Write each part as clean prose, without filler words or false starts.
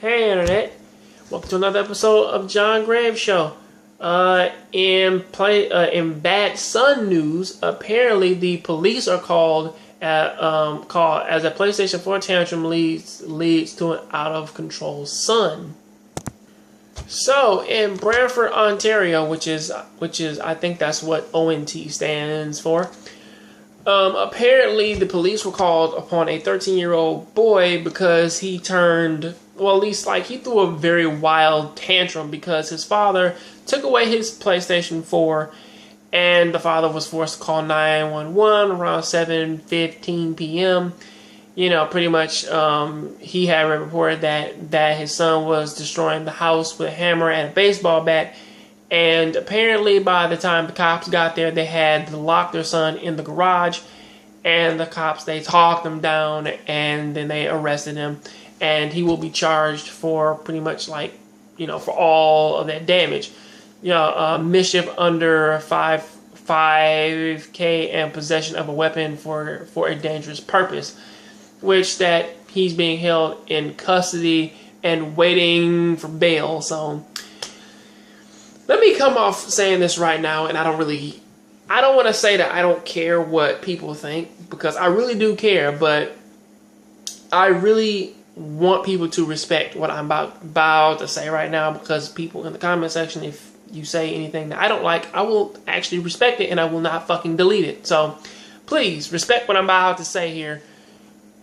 Hey Internet, welcome to another episode of John Graves Show. In bad son news, apparently the police are called as a PlayStation 4 tantrum leads to an out of control son. So in Brantford, Ontario, which is I think that's what ONT stands for. Apparently the police were called upon a 13-year-old boy because he turned, well, at least like he threw a very wild tantrum because his father took away his PlayStation 4 and the father was forced to call 911 around 7:15 p.m. You know, pretty much he had reported that his son was destroying the house with a hammer and a baseball bat. And apparently by the time the cops got there, they had to lock their son in the garage. And the cops, they talked him down and then they arrested him. And he will be charged for pretty much like, you know, for all of that damage. You know, mischief under 5K and possession of a weapon for a dangerous purpose. Which that he's being held in custody and waiting for bail. So let me come off saying this right now, and I don't want to say that I don't care what people think, because I really do care, but I really want people to respect what I'm about to say right now, because people in the comment section, if you say anything that I don't like, I will actually respect it, and I will not fucking delete it. So please respect what I'm about to say here.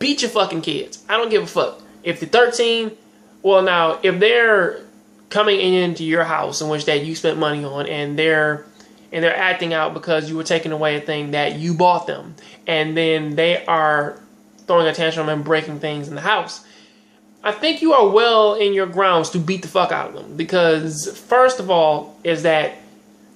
Beat your fucking kids. I don't give a fuck. If they're 13, well now, if they're coming into your house in which that you spent money on and they're acting out because you were taking away a thing that you bought them, and then they are throwing a tantrum and breaking things in the house, I think you are well in your grounds to beat the fuck out of them. Because first of all is that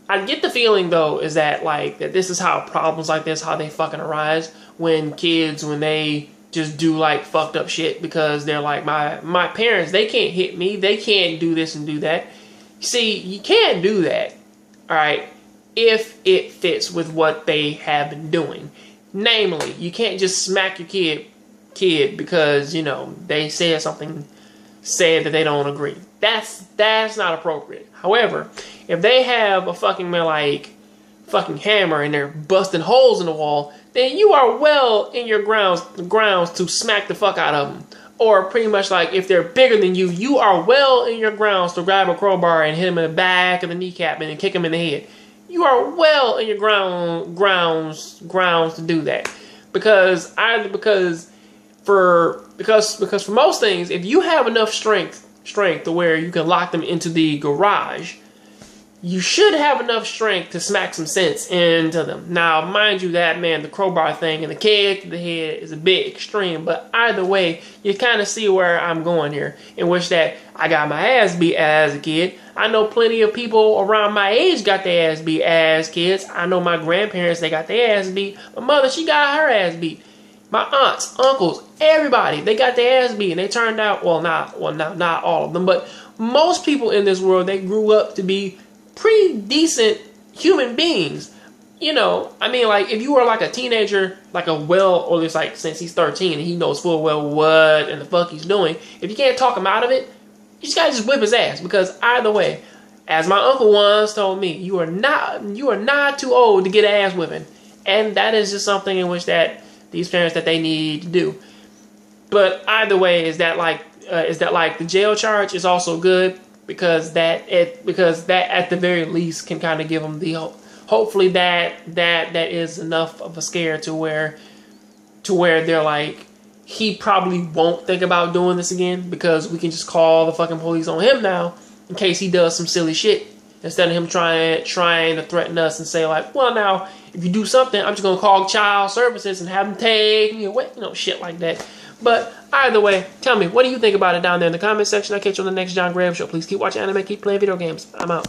I get the feeling though is that like that this is how problems like this, how they fucking arise when they just do like fucked up shit, because they're like, my parents, they can't hit me, they can't do this and do that. See, you can't do that, alright, if it fits with what they have been doing. Namely, you can't just smack your kid because, you know, they said that they don't agree. That's not appropriate. However, if they have a fucking hammer and they're busting holes in the wall, then you are well in your grounds to smack the fuck out of them. Or pretty much like if they're bigger than you, you are well in your grounds to grab a crowbar and hit them in the back of the kneecap and then kick them in the head. You are well in your grounds to do that. Because for most things, if you have enough strength to where you can lock them into the garage, you should have enough strength to smack some sense into them. Now, mind you, that man, the crowbar thing and the kick to the head is a bit extreme, but either way, you kind of see where I'm going here, in which that I got my ass beat as a kid. I know plenty of people around my age got their ass beat as kids. I know my grandparents, they got their ass beat. My mother, she got her ass beat. My aunts, uncles, everybody, they got their ass beat, and they turned out, not all of them, but most people in this world, they grew up to be pretty decent human beings. You know, I mean, like, if you are like a teenager, like or at least like since he's 13 and he knows full well what in the fuck he's doing, if you can't talk him out of it, you just gotta just whip his ass. Because either way, as my uncle once told me, you are not too old to get an ass whipping. And that is just something in which that these parents that they need to do. But either way, is that like the jail charge is also good, because that at the very least can kind of give them the hope. Hopefully that is enough of a scare to where they're like, he probably won't think about doing this again, because we can just call the fucking police on him now in case he does some silly shit, instead of him trying to threaten us and say like, well, now if you do something, I'm just gonna call child services and have them take me away, you know, shit like that. But either way, tell me, what do you think about it down there in the comment section? I'll catch you on the next John Graham Show. Please keep watching anime, keep playing video games. I'm out.